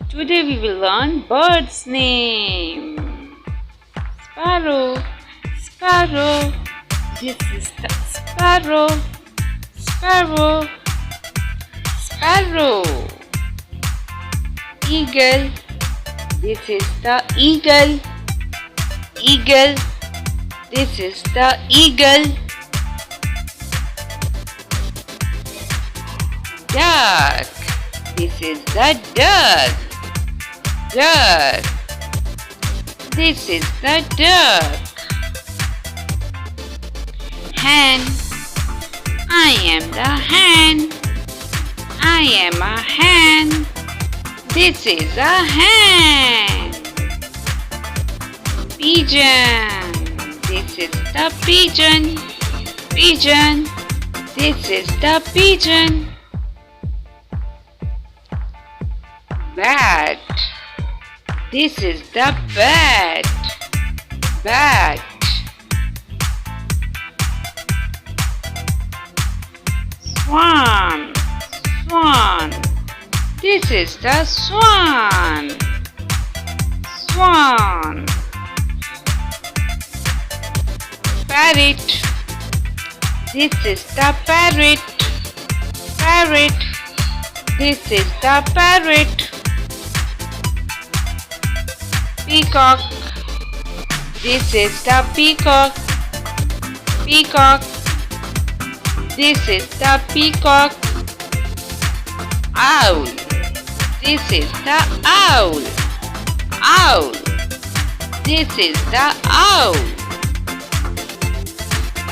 Today we will learn bird's name. Sparrow, sparrow. This is the sparrow, sparrow, sparrow. Eagle. This is the eagle, eagle. This is the eagle. Duck. This is the duck, duck. This is the duck. Hen. I am the hen. I am a hen. This is a hen. Pigeon. This is the pigeon. Pigeon. This is the pigeon. Bat. This is the bat. Bat. Swan. Swan. This is the swan. Swan. Parrot. This is the parrot. Parrot. This is the parrot. Peacock. This is the peacock. Peacock. This is the peacock. Owl. This is the owl. Owl. This is the owl.